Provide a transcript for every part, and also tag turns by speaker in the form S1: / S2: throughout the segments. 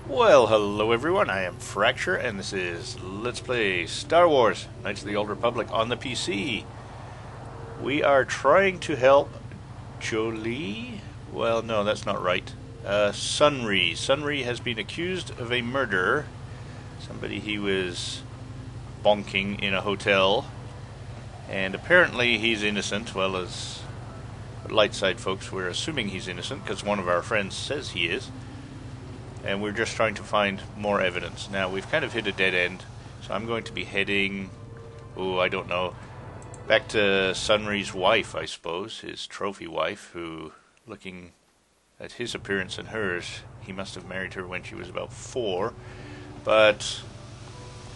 S1: Well, hello everyone, I am Fracture, and this is Let's Play Star Wars Knights of the Old Republic on the PC. We are trying to help Jolee? Well, no, that's not right. Sunri. Sunri has been accused of a murder. Somebody he was bonking in a hotel. And apparently he's innocent, well as light side folks, we're assuming he's innocent because one of our friends says he is. And we're just trying to find more evidence. Now, we've kind of hit a dead end, so I'm going to be heading, I don't know, back to Sunri's wife, I suppose, his trophy wife, who, looking at his appearance and hers, he must have married her when she was about 4, but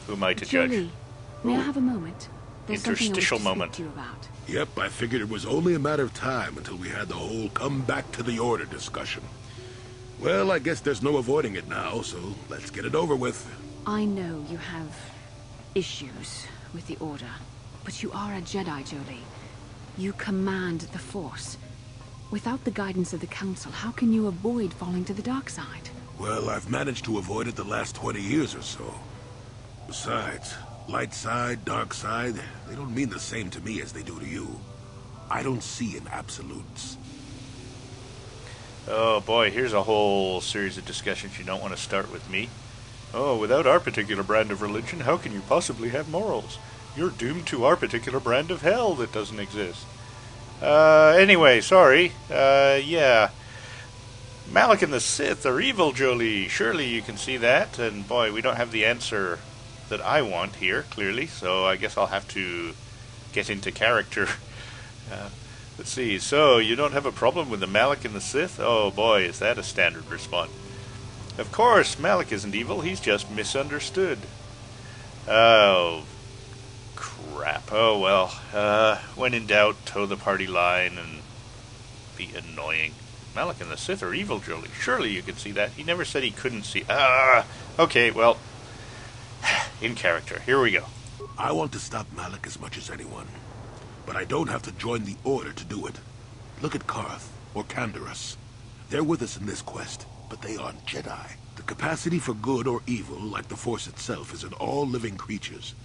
S1: who am I to judge?
S2: Jolee, may I have a moment? There's
S1: Interstitial
S2: something I
S1: moment.
S2: want to speak to you about.
S3: Yep, I figured it was only a matter of time until we had the whole come back to the order discussion. Well, I guess there's no avoiding it now, so let's get it over with.
S2: I know you have issues with the Order, but you are a Jedi, Jolee. You command the Force. Without the guidance of the Council, how can you avoid falling to the dark side?
S3: Well, I've managed to avoid it the last 20 years or so. Besides, light side, dark side, they don't mean the same to me as they do to you. I don't see in absolutes.
S1: Oh boy, here's a whole series of discussions you don't want to start with me. Oh, without our particular brand of religion, how can you possibly have morals? You're doomed to our particular brand of hell that doesn't exist. Anyway, sorry. Yeah. Malak and the Sith are evil, Jolee. Surely you can see that. And boy, we don't have the answer that I want here, clearly. So I guess I'll have to get into character. Let's see, so you don't have a problem with the Malak and the Sith? Oh boy, is that a standard response. Of course, Malak isn't evil, he's just misunderstood. Oh, crap. Oh well, when in doubt, toe the party line and be annoying. Malak and the Sith are evil, Jolee. Surely you can see that. He never said he couldn't see. Okay, well, in character. Here we go.
S3: I want to stop Malak as much as anyone. But I don't have to join the Order to do it. Look at Karth, or Canderous. They're with us in this quest, but they aren't Jedi. The capacity for good or evil, like the Force itself, is in all living creatures.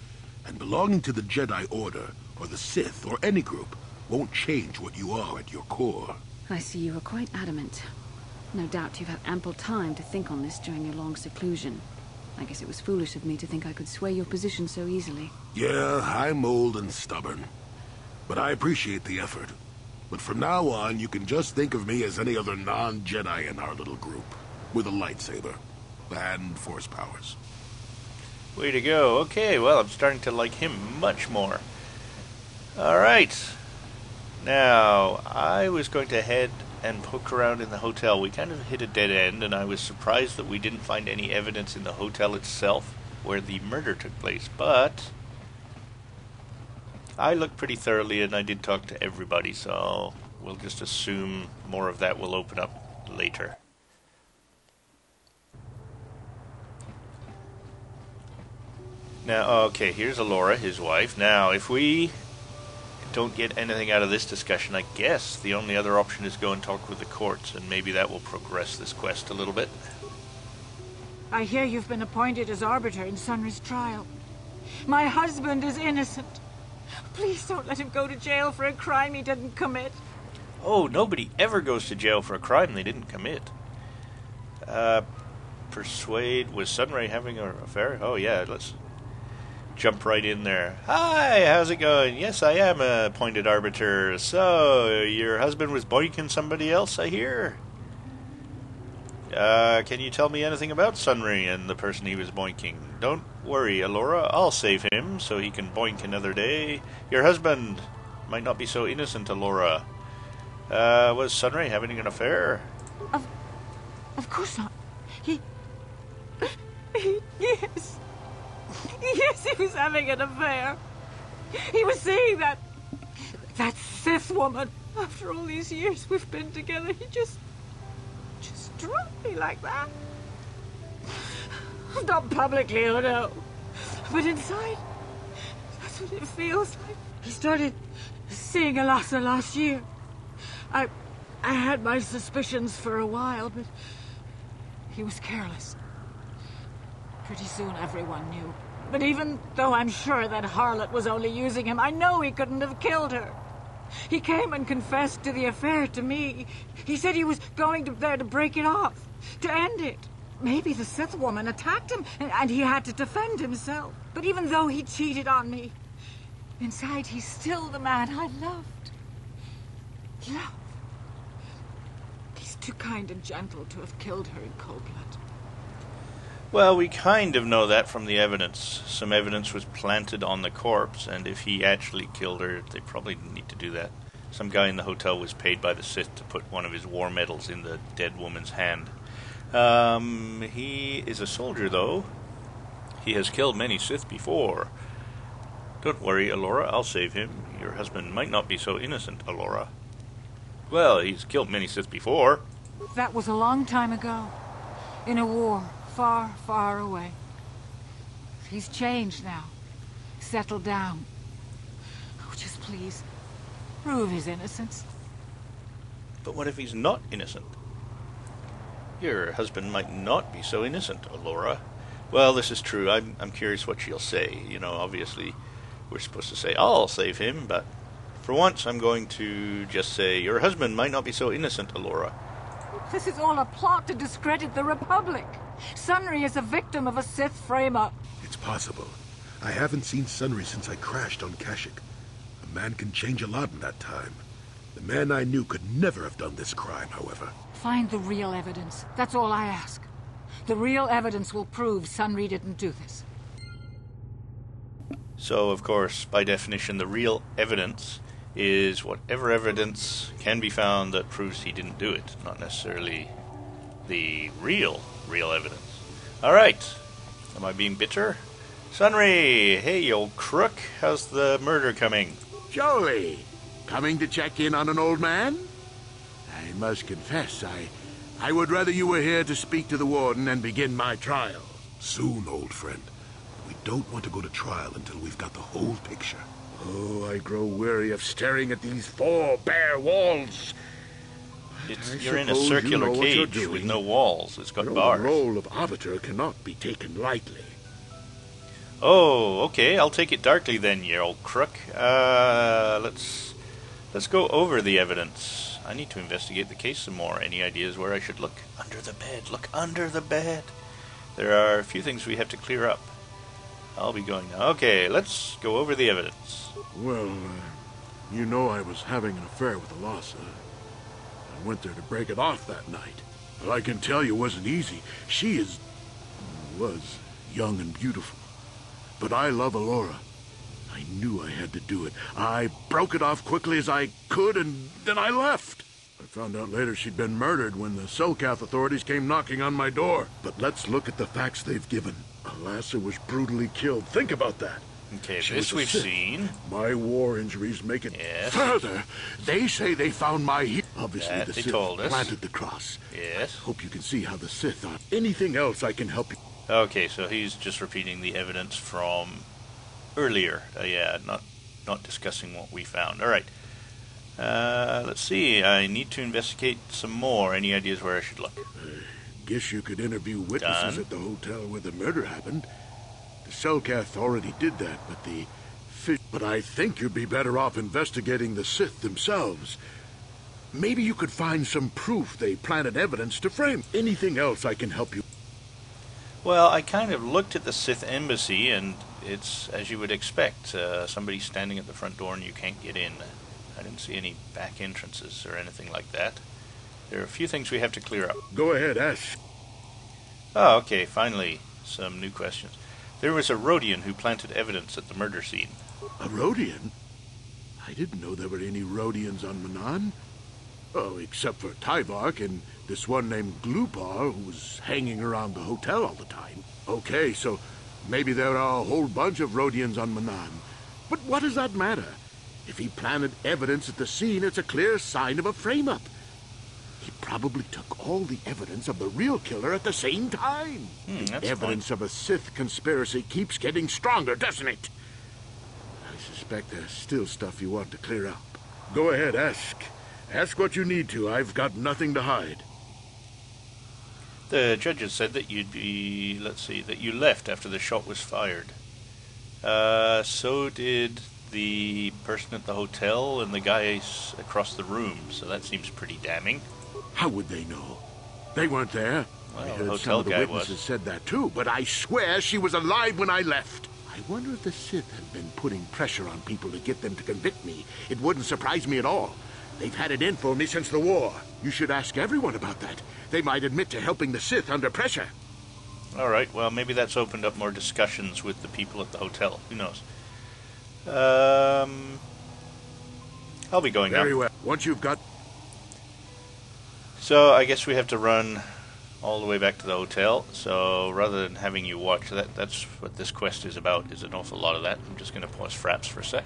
S3: And belonging to the Jedi Order, or the Sith, or any group, won't change what you are at your core.
S2: I see you are quite adamant. No doubt you've had ample time to think on this during your long seclusion. I guess it was foolish of me to think I could sway your position so easily.
S3: Yeah, I'm old and stubborn. But I appreciate the effort. But from now on, you can just think of me as any other non-Jedi in our little group. With a lightsaber. And Force powers.
S1: Way to go. Okay, well, I'm starting to like him much more. Alright. Now, I was going to head and poke around in the hotel. We kind of hit a dead end, and I was surprised that we didn't find any evidence in the hotel itself where the murder took place. But I looked pretty thoroughly, and I did talk to everybody, so we'll just assume more of that will open up later. Now, okay, here's Alora, his wife. Now, if we don't get anything out of this discussion, I guess the only other option is go and talk with the courts, and maybe that will progress this quest a little bit.
S4: I hear you've been appointed as arbiter in Sunri's trial. My husband is innocent. Please don't let him go to jail for a crime he didn't commit.
S1: Oh, nobody ever goes to jail for a crime they didn't commit. Persuade, was Sunray having an affair? Oh yeah, let's jump right in there. Hi, how's it going? Yes, I am a appointed arbiter. So, your husband was boinking somebody else, I hear? Can you tell me anything about Sunray and the person he was boinking? Don't worry, Alora, I'll save him so he can boink another day. Your husband might not be so innocent, Alora. Was Sunray having an affair?
S4: Of course not. Yes. Yes, he was having an affair. He was seeing that Sith woman. After all these years we've been together, he just dropped me like that. Not publicly, oh no. But inside, that's what it feels like. He started seeing Alasa last year. I had my suspicions for a while, but he was careless. Pretty soon everyone knew. But even though I'm sure that harlot was only using him, I know he couldn't have killed her. He came and confessed to the affair to me. He said he was going there to break it off, to end it. Maybe the Sith woman attacked him, and he had to defend himself. But even though he cheated on me, inside he's still the man I loved. Love. He's too kind and gentle to have killed her in cold blood.
S1: Well, we kind of know that from the evidence. Some evidence was planted on the corpse, and if he actually killed her, they probably didn't need to do that. Some guy in the hotel was paid by the Sith to put one of his war medals in the dead woman's hand. He is a soldier, though. He has killed many Sith before. Don't worry, Alora, I'll save him. Your husband might not be so innocent, Alora. Well, he's killed many Sith before.
S4: That was a long time ago. In a war, far, far away. He's changed now. Settled down. Oh, just please, prove his innocence.
S1: But what if he's not innocent? Your husband might not be so innocent, Alora. Well, this is true. I'm curious what she'll say. You know, obviously, we're supposed to say, I'll save him, but for once I'm going to just say, your husband might not be so innocent, Alora.
S4: This is all a plot to discredit the Republic. Sunry is a victim of a Sith frame-up.
S3: It's possible. I haven't seen Sunry since I crashed on Kashyyyk. A man can change a lot in that time. The man I knew could never have done this crime, however.
S4: Find the real evidence. That's all I ask. The real evidence will prove Sunry didn't do this.
S1: So, of course, by definition, the real evidence is whatever evidence can be found that proves he didn't do it, not necessarily the real evidence. Alright, am I being bitter? Sunry, hey, you old crook, how's the murder coming?
S5: Jolie, coming to check in on an old man? I must confess, I would rather you were here to speak to the warden and begin my trial.
S3: Soon, old friend. We don't want to go to trial until we've got the whole picture.
S5: Oh, I grow weary of staring at these four bare walls.
S1: You're in a circular cage with no walls. It's got
S5: The
S1: bars.
S5: role of arbiter cannot be taken lightly.
S1: Oh, okay, I'll take it darkly then, you old crook. Let's go over the evidence. I need to investigate the case some more. Any ideas where I should look? Under the bed. Look under the bed. There are a few things we have to clear up. I'll be going now. Okay, let's go over the evidence.
S5: Well, you know I was having an affair with Alasa. I went there to break it off that night. Well, I can tell you it wasn't easy. She was young and beautiful. But I love Alora. I knew I had to do it. I broke it off quickly as I could, and then I left. I found out later she'd been murdered when the Selkath authorities came knocking on my door. But let's look at the facts they've given. Alasa was brutally killed. Think about that.
S1: Okay,
S5: She
S1: this
S5: was a
S1: we've
S5: Sith.
S1: seen.
S5: My war injuries make it
S1: Yes.
S5: further. They say they found my heel. Obviously,
S1: That
S5: the
S1: they
S5: Sith
S1: told us.
S5: planted the cross.
S1: Yes.
S5: Hope you can see how the Sith are. Anything else I can help you?
S1: Okay, so he's just repeating the evidence from earlier. Yeah, not discussing what we found. All right. Let's see. I need to investigate some more. Any ideas where I should look?
S5: Guess you could interview witnesses
S1: Done.
S5: at the hotel where the murder happened. The Selkath already did that, but I think you'd be better off investigating the Sith themselves. Maybe you could find some proof they planted evidence to frame. Anything else I can help you?
S1: Well, I kind of looked at the Sith embassy, and it's as you would expect. Somebody standing at the front door and you can't get in. I didn't see any back entrances or anything like that. There are a few things we have to clear up.
S5: Go ahead, ask.
S1: Oh, okay, finally, some new questions. There was a Rhodian who planted evidence at the murder scene.
S5: A Rhodian? I didn't know there were any Rhodians on Manan. Oh, except for Tyvark and this one named Glupar who was hanging around the hotel all the time. Okay, so maybe there are a whole bunch of Rhodians on Manan. But what does that matter? If he planted evidence at the scene, it's a clear sign of a frame-up. He probably took all the evidence of the real killer at the same time.
S1: That's
S5: The evidence of a Sith conspiracy keeps getting stronger, doesn't it? I suspect there's still stuff you want to clear up. Go ahead, ask. Ask what you need to. I've got nothing to hide.
S1: The judges said that you'd be, let's see, that you left after the shot was fired. So did the person at the hotel and the guys across the room, so that seems pretty damning.
S5: How would they know? They weren't there.
S1: Well,
S5: I
S1: the
S5: heard
S1: hotel
S5: some of the
S1: guy
S5: witnesses
S1: was.
S5: said that too, but I swear she was alive when I left. I wonder if the Sith have been putting pressure on people to get them to convict me. It wouldn't surprise me at all. They've had it in for me since the war. You should ask everyone about that. They might admit to helping the Sith under pressure.
S1: All right, well, maybe that's opened up more discussions with the people at the hotel. Who knows? I'll be going now.
S5: Very well. Once you've got...
S1: So I guess we have to run all the way back to the hotel. So rather than having you watch that's what this quest is about, is an awful lot of that. I'm just going to pause Fraps for a sec.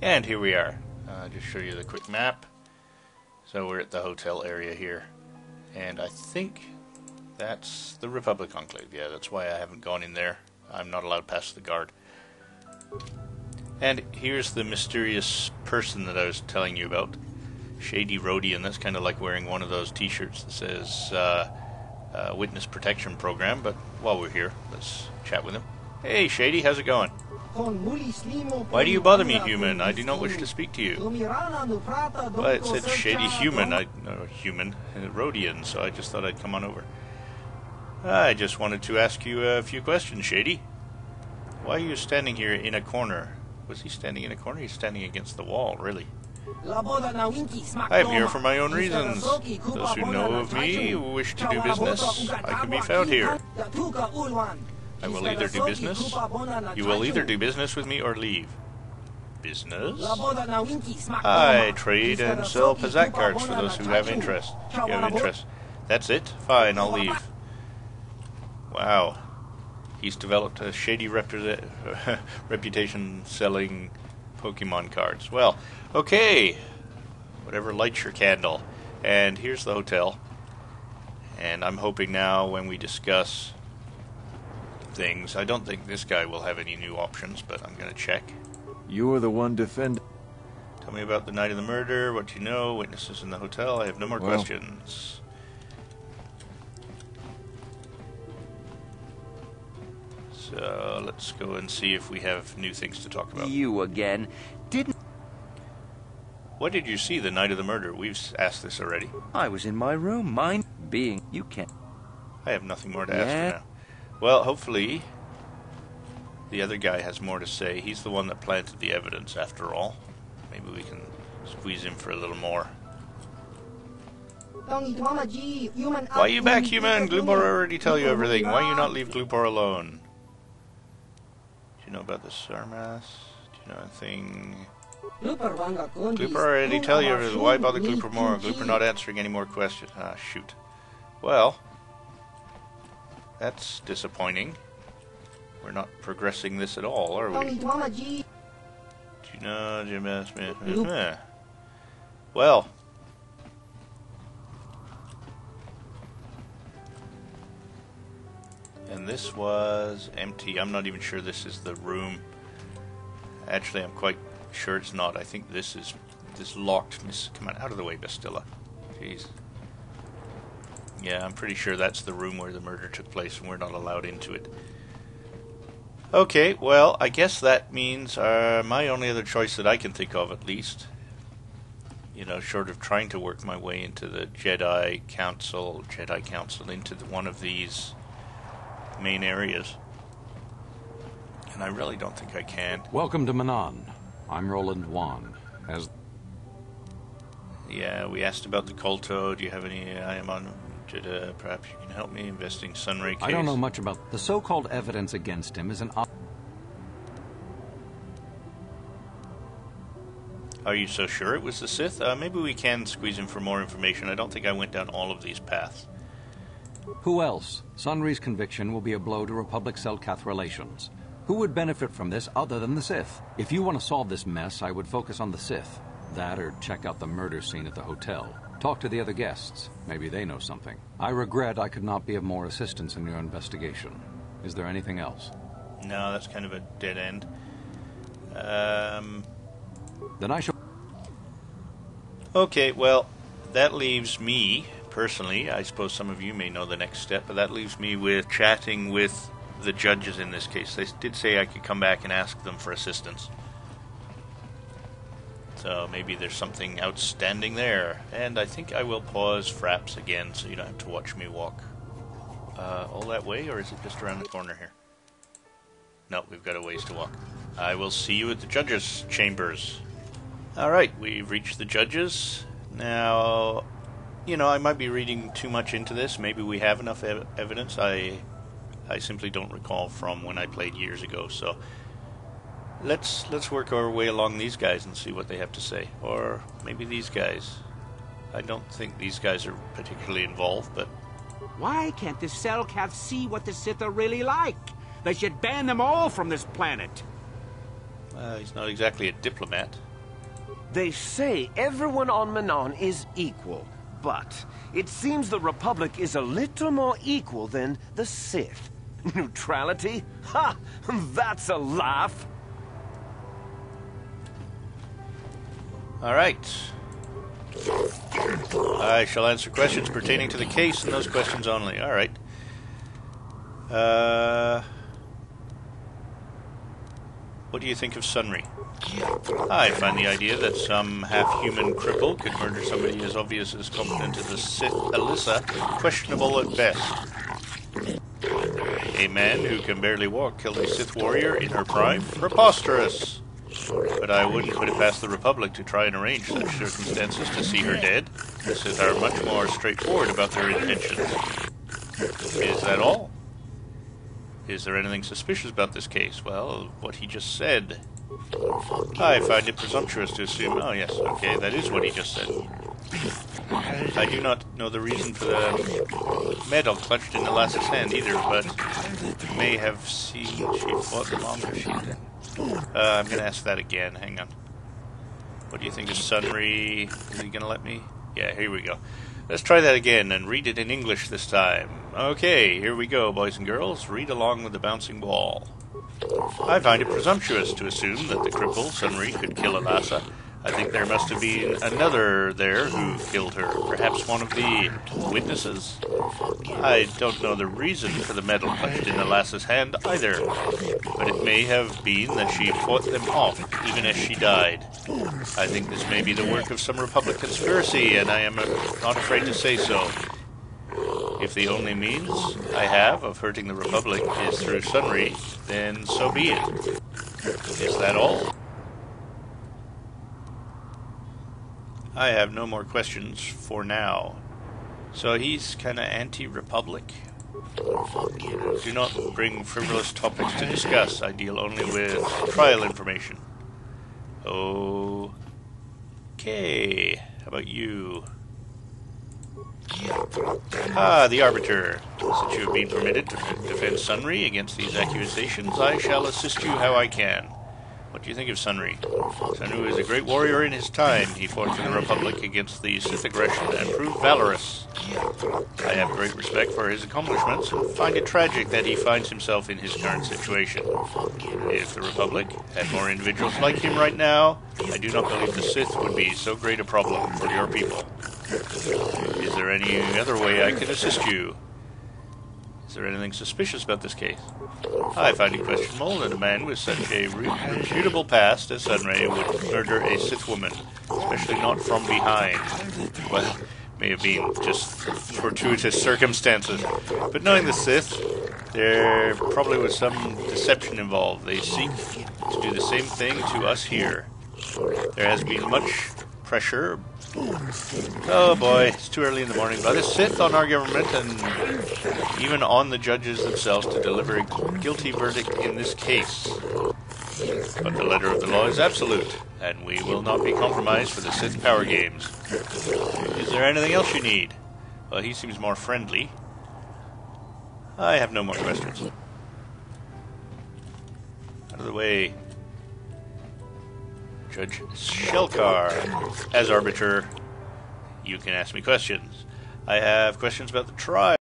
S1: And here we are. Just show you the quick map. So we're at the hotel area here. And I think that's the Republic Enclave. Yeah, that's why I haven't gone in there. I'm not allowed past the guard. And here's the mysterious person that I was telling you about. Shady Rodian. That's kind of like wearing one of those t-shirts that says Witness Protection Program. But while we're here, let's chat with him. Hey Shady, how's it going? Why do you bother me, human? I do not wish to speak to you. Well, it said Shady Human, Rodian, so I just thought I'd come on over. I just wanted to ask you a few questions, Shady. Why are you standing here in a corner? Was he standing in a corner? He's standing against the wall, really. I am here for my own reasons. Those who know of me who wish to do business, I can be found here. I will either do business. You will either do business with me or leave. Business? I trade and sell Pazak cards for those who have interest. You have interest. That's it? Fine, I'll leave. Wow. He's developed a shady reputation selling Pokemon cards. Well, okay. Whatever lights your candle. And here's the hotel. And I'm hoping now when we discuss things, I don't think this guy will have any new options, but I'm going to check.
S6: You're the one defending.
S1: Tell me about the night of the murder, what you know, witnesses in the hotel. I have no more questions. So let's go and see if we have new things to talk about.
S7: You again. Didn't...
S1: What did you see the night of the murder? We've asked this already.
S7: I was in my room, mine being... You can't...
S1: I have nothing more to ask for now. Well, hopefully the other guy has more to say. He's the one that planted the evidence, after all. Maybe we can squeeze him for a little more. Why are you back, human? Gloopor already tell you everything. Why you not leave Gloopor alone? Do you know about the Sarmas? Do you know anything? Gloopor already tell you everything. Why bother Gloopor more? Gloopor not answering any more questions. Ah, shoot. Well, that's disappointing. We're not progressing this at all, are we? Do you know Jim Smith? Well, and this was empty. I'm not even sure this is the room. Actually, I'm quite sure it's not. I think this is this locked. Come on, out of the way, Bastilla. Jeez. Yeah, I'm pretty sure that's the room where the murder took place, and we're not allowed into it. Okay, well, I guess that means my only other choice that I can think of, at least, you know, short of trying to work my way into the Jedi Council, into one of these main areas. And I really don't think I can.
S8: Welcome to Manan. I'm Roland Wan.
S1: Yeah, we asked about the KotOR. Do you have any... I am on... perhaps you can help me investing Sunray case.
S8: I don't know much about... The so-called evidence against him is an...
S1: Are you so sure it was the Sith? Maybe we can squeeze him for more information. I don't think I went down all of these paths.
S8: Who else? Sunry's conviction will be a blow to Republic-Selkath relations. Who would benefit from this other than the Sith? If you want to solve this mess, I would focus on the Sith. That or check out the murder scene at the hotel. Talk to the other guests. Maybe they know something. I regret I could not be of more assistance in your investigation. Is there anything else?
S1: No, that's kind of a dead end.
S8: Then I shall...
S1: Okay, well, that leaves me, personally. I suppose some of you may know the next step, but that leaves me with chatting with the judges in this case. They did say I could come back and ask them for assistance. So maybe there's something outstanding there. And I think I will pause Fraps again so you don't have to watch me walk all that way, or is it just around the corner here? No, we've got a ways to walk. I will see you at the judges' chambers. Alright, we've reached the judges. Now, you know, I might be reading too much into this. Maybe we have enough evidence. I simply don't recall from when I played years ago, so let's work our way along these guys and see what they have to say. Or maybe these guys. I don't think these guys are particularly involved, but...
S9: Why can't the Cellcath see what the Sith are really like? They should ban them all from this planet.
S1: He's not exactly a diplomat.
S10: They say everyone on Manon is equal, but it seems the Republic is a little more equal than the Sith. Neutrality? Ha! That's a laugh!
S1: Alright. I shall answer questions pertaining to the case and those questions only. Alright. What do you think of Sunry? I find the idea that some half-human cripple could murder somebody as obvious as competent as the Sith Alyssa questionable at best. A man who can barely walk killed a Sith warrior in her prime? Preposterous! But I wouldn't put it past the Republic to try and arrange such circumstances to see her dead. The Sith are much more straightforward about their intentions. Is that all? Is there anything suspicious about this case? Well, what he just said. I find it presumptuous to assume... Oh, yes, okay, that is what he just said. I do not know the reason for the medal clutched in the lass's hand either, but you may have seen she fought the longer she did. I'm going to ask that again. Hang on. What do you think of Sunry? Is he going to let me? Yeah, here we go. Let's try that again and read it in English this time. Okay, here we go, boys and girls. Read along with the bouncing ball. I find it presumptuous to assume that the cripple, Sunry, could kill Alassa. I think there must have been another there who killed her. Perhaps one of the witnesses? I don't know the reason for the medal clutched in Alassa's hand either, but it may have been that she fought them off even as she died. I think this may be the work of some Republic conspiracy, and I am not afraid to say so. If the only means I have of hurting the Republic is through Sunry, then so be it. Is that all? I have no more questions for now. So he's kind of anti-Republic. Do not bring frivolous topics to discuss. I deal only with trial information. Okay. How about you? Ah, the Arbiter. Since you have been permitted to defend Sunry against these accusations, I shall assist you how I can. What do you think of Sunry? Sunry is a great warrior in his time. He fought for the Republic against the Sith aggression and proved valorous. I have great respect for his accomplishments and find it tragic that he finds himself in his current situation. If the Republic had more individuals like him right now, I do not believe the Sith would be so great a problem for your people. Is there any other way I can assist you? Is there anything suspicious about this case? I find it questionable that a man with such a reputable past as Sunry would murder a Sith woman, especially not from behind. Well, may have been just fortuitous circumstances. But knowing the Sith, there probably was some deception involved. They seek to do the same thing to us here. There has been much pressure. Oh boy, it's too early in the morning, but the Sith on our government and even on the judges themselves to deliver a guilty verdict in this case. But the letter of the law is absolute, and we will not be compromised for the Sith power games. Is there anything else you need? Well, he seems more friendly. I have no more questions. Out of the way. Judge Shelkar, as arbiter, you can ask me questions. I have questions about the trial.